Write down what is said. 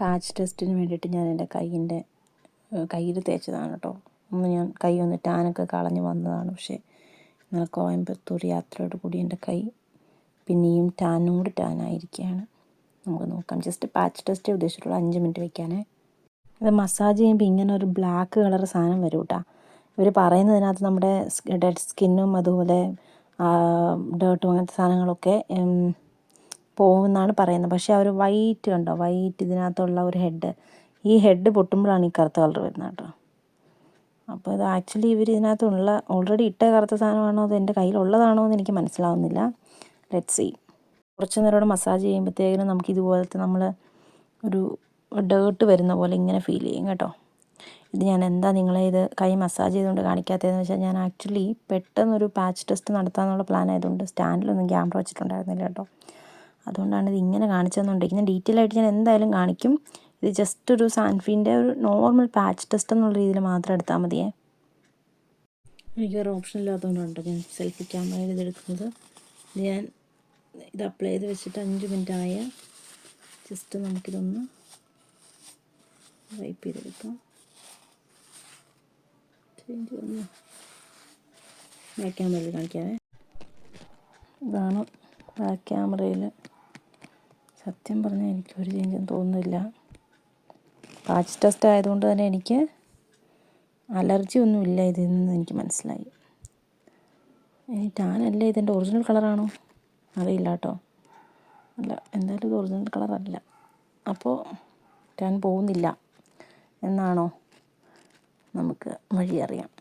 Patch ടെസ്റ്റിന് വേണ്ടിയിട്ട് ഞാൻ എൻ്റെ കയ്യിൽ തേച്ചതാണ് കേട്ടോ. ഞാൻ കൈ ഒന്ന് ടാനൊക്കെ കളഞ്ഞ് വന്നതാണ്. പക്ഷേ ഇന്നലെ കോയമ്പത്തൂർ യാത്രയോട് കൂടി എൻ്റെ കൈ പിന്നെയും ടാനായിരിക്കുകയാണ്. നമുക്ക് നോക്കാം. ജസ്റ്റ് പാച്ച് ടെസ്റ്റ് ഉദ്ദേശിച്ചിട്ടുള്ള 5 മിനിറ്റ് വയ്ക്കാനേ. ഇത് മസാജ് ചെയ്യുമ്പോൾ ഇങ്ങനെ ഒരു ബ്ലാക്ക് കളർ സാധനം വരും കേട്ടോ. ഇവർ പറയുന്നതിനകത്ത് നമ്മുടെ ഡെഡ് സ്കിന്നും അതുപോലെ ഡേർട്ടും അങ്ങനത്തെ സാധനങ്ങളൊക്കെ പോകുമെന്നാണ് പറയുന്നത്. പക്ഷേ ആ ഒരു വൈറ്റ് കണ്ടോ, വൈറ്റ് ഇതിനകത്തുള്ള ഒരു ഈ ഹെഡ് പൊട്ടുമ്പോഴാണ് ഈ കറുത്ത കളർ വരുന്നത് കേട്ടോ. അപ്പോൾ ഇത് ആക്ച്വലി ഇവർ ഇതിനകത്തുള്ള ഓൾറെഡി ഇട്ട കറുത്ത സാധനമാണോ അത് എൻ്റെ കയ്യിലുള്ളതാണോ എന്ന് എനിക്ക് മനസ്സിലാവുന്നില്ല. Let's see. കുറച്ച് നേരം മസാജ് ചെയ്യുമ്പോഴത്തേക്കിനും നമുക്ക് ഇതുപോലത്തെ ഒരു ഡേർട്ട് വരുന്ന പോലെ ഇങ്ങനെ ഫീൽ ചെയ്യും കേട്ടോ. ഇത് ഞാൻ നിങ്ങളെ ഇത് കൈ മസാജ് ചെയ്തുകൊണ്ട് കാണിക്കാത്തതെന്ന് വെച്ചാൽ ഞാൻ ആക്ച്വലി പെട്ടെന്നൊരു പാച്ച് ടെസ്റ്റ് നടത്താമെന്നുള്ള പ്ലാൻ ആയതുകൊണ്ട് സ്റ്റാൻഡിലൊന്നും ക്യാമറ വെച്ചിട്ടുണ്ടായിരുന്നില്ല കേട്ടോ. അതുകൊണ്ടാണ് ഇത് ഇങ്ങനെ കാണിച്ചതെന്നുണ്ട്. ഇങ്ങനെ ഡീറ്റെയിൽ ആയിട്ട് ഞാൻ എന്തായാലും കാണിക്കും. ഇത് ജസ്റ്റ് ഒരു സാൻഫീൻ്റെ ഒരു നോർമൽ പാച്ച് ടെസ്റ്റ് എന്നുള്ള രീതിയിൽ മാത്രം എടുത്താൽ മതിയേ. എനിക്ക് വേറെ ഓപ്ഷൻ ഇല്ലാത്തതുകൊണ്ടാണ് ഞാൻ സെൽഫി ക്യാമറയിൽ ഇതെടുക്കുന്നത്. ഇത് അപ്ലൈ ചെയ്ത് വെച്ചിട്ട് 5 മിനിറ്റ് ആയ ജസ്റ്റ് നമുക്കിതൊന്ന് വൈപ്പ് ചെയ്തെടുക്കാം. ബാക്ക് ക്യാമറയിൽ കാണിക്കാവേ. ഇതാണ് ബാക്ക് ക്യാമറയിൽ. സത്യം പറഞ്ഞാൽ എനിക്കൊരു ചേഞ്ചും തോന്നുന്നില്ല. പാച്ച് ടെസ്റ്റ് ആയതുകൊണ്ട് തന്നെ എനിക്ക് അലർജി ഒന്നുമില്ല ഇതിൽ നിന്ന് എനിക്ക് മനസ്സിലായി. ഇനി ടാനല്ലേ ഇതിൻ്റെ ഒറിജിനൽ കളറാണോ അറിയില്ല കേട്ടോ. അല്ല, എന്തായാലും ഇത് ഒറിജിനൽ കളറല്ല. അപ്പോൾ ടാൻ പോകുന്നില്ല എന്നാണോ നമുക്ക് വഴി അറിയാം.